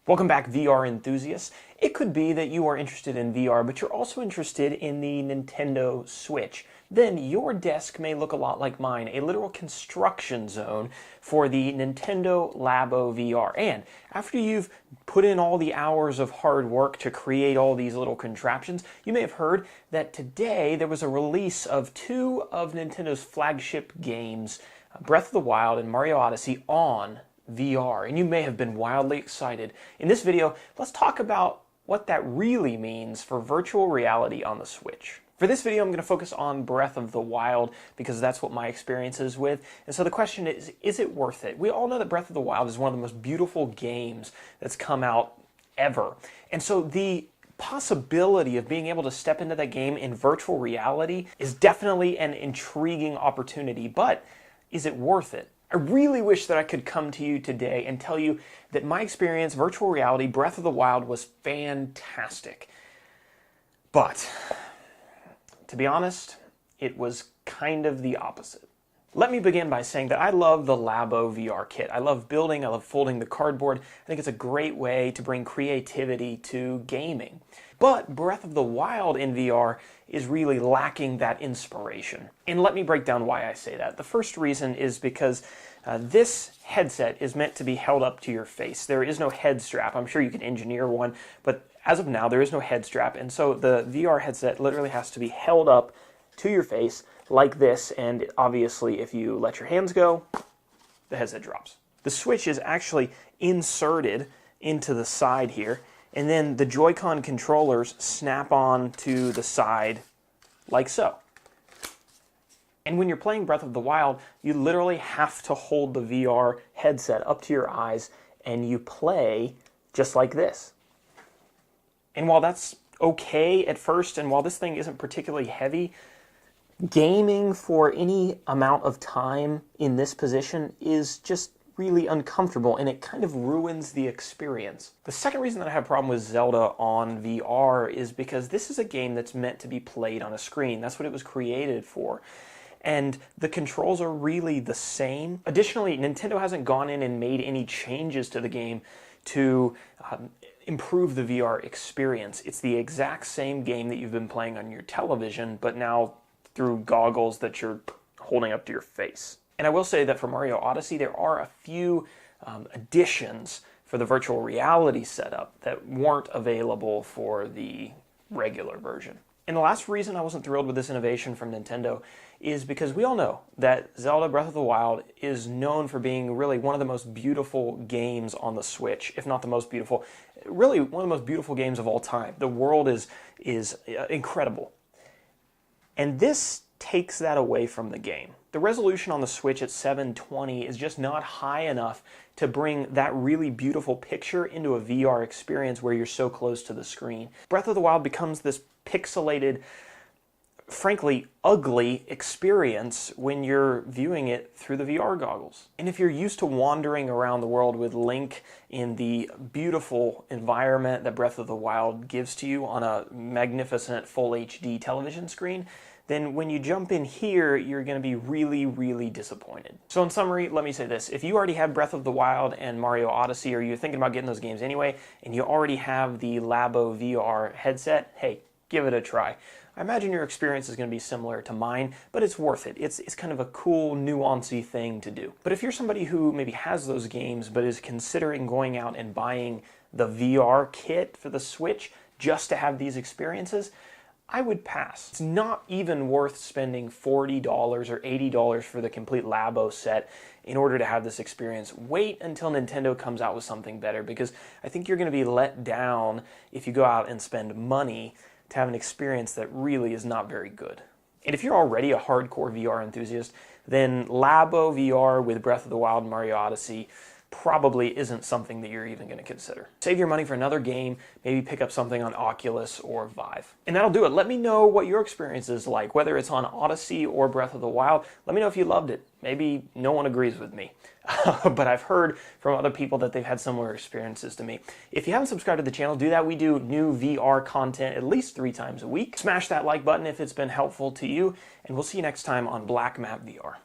Welcome back, VR enthusiasts. It could be that you are interested in VR, but you're also interested in the Nintendo Switch. Then your desk may look a lot like mine, a literal construction zone for the Nintendo Labo VR. And after you've put in all the hours of hard work to create all these little contraptions, you may have heard that today there was a release of two of Nintendo's flagship games, Breath of the Wild and Mario Odyssey, on VR, and you may have been wildly excited. In this video, let's talk about what that really means for virtual reality on the Switch. For this video, I'm going to focus on Breath of the Wild because that's what my experience is with. And so the question is it worth it? We all know that Breath of the Wild is one of the most beautiful games that's come out ever. And so the possibility of being able to step into that game in virtual reality is definitely an intriguing opportunity, but is it worth it? I really wish that I could come to you today and tell you that my experience, virtual reality, Breath of the Wild, was fantastic. But, to be honest, it was kind of the opposite. Let me begin by saying that I love the Labo VR kit. I love building, I love folding the cardboard. I think it's a great way to bring creativity to gaming. But Breath of the Wild in VR is really lacking that inspiration. And let me break down why I say that. The first reason is because this headset is meant to be held up to your face. There is no head strap. I'm sure you can engineer one, but as of now, there is no head strap. And so the VR headset literally has to be held up to your face like this, and obviously if you let your hands go, the headset drops. The Switch is actually inserted into the side here, and then the Joy-Con controllers snap on to the side like so. And when you're playing Breath of the Wild, you literally have to hold the VR headset up to your eyes and you play just like this. And while that's okay at first, and while this thing isn't particularly heavy, gaming for any amount of time in this position is just really uncomfortable, and it kind of ruins the experience. The second reason that I have a problem with Zelda on VR is because this is a game that's meant to be played on a screen. That's what it was created for. And the controls are really the same. Additionally, Nintendo hasn't gone in and made any changes to the game to improve the VR experience. It's the exact same game that you've been playing on your television, but now through goggles that you're holding up to your face. And I will say that for Mario Odyssey, there are a few additions for the virtual reality setup that weren't available for the regular version. And the last reason I wasn't thrilled with this innovation from Nintendo is because we all know that Zelda Breath of the Wild is known for being really one of the most beautiful games on the Switch, if not the most beautiful, really one of the most beautiful games of all time. The world is incredible. And this takes that away from the game. The resolution on the Switch at 720 is just not high enough to bring that really beautiful picture into a VR experience where you're so close to the screen. Breath of the Wild becomes this pixelated, frankly, ugly experience when you're viewing it through the VR goggles. And if you're used to wandering around the world with Link in the beautiful environment that Breath of the Wild gives to you on a magnificent full HD television screen, then when you jump in here, you're going to be really, really disappointed. So in summary, let me say this. If you already have Breath of the Wild and Mario Odyssey, or you're thinking about getting those games anyway, and you already have the Labo VR headset, hey, give it a try. I imagine your experience is going to be similar to mine, but it's worth it. It's kind of a cool, nuancy thing to do. But if you're somebody who maybe has those games, but is considering going out and buying the VR kit for the Switch just to have these experiences, I would pass. It's not even worth spending $40 or $80 for the complete Labo set in order to have this experience. Wait until Nintendo comes out with something better, because I think you're going to be let down if you go out and spend money to have an experience that really is not very good. And if you're already a hardcore VR enthusiast, then Labo VR with Breath of the Wild and Mario Odyssey probably isn't something that you're even going to consider. Save your money for another game, maybe pick up something on Oculus or Vive. And that'll do it. Let me know what your experience is like, whether it's on Odyssey or Breath of the Wild. Let me know if you loved it. Maybe no one agrees with me, but I've heard from other people that they've had similar experiences to me. If you haven't subscribed to the channel, do that. We do new VR content at least 3 times a week. Smash that like button if it's been helpful to you, and we'll see you next time on Black Map VR.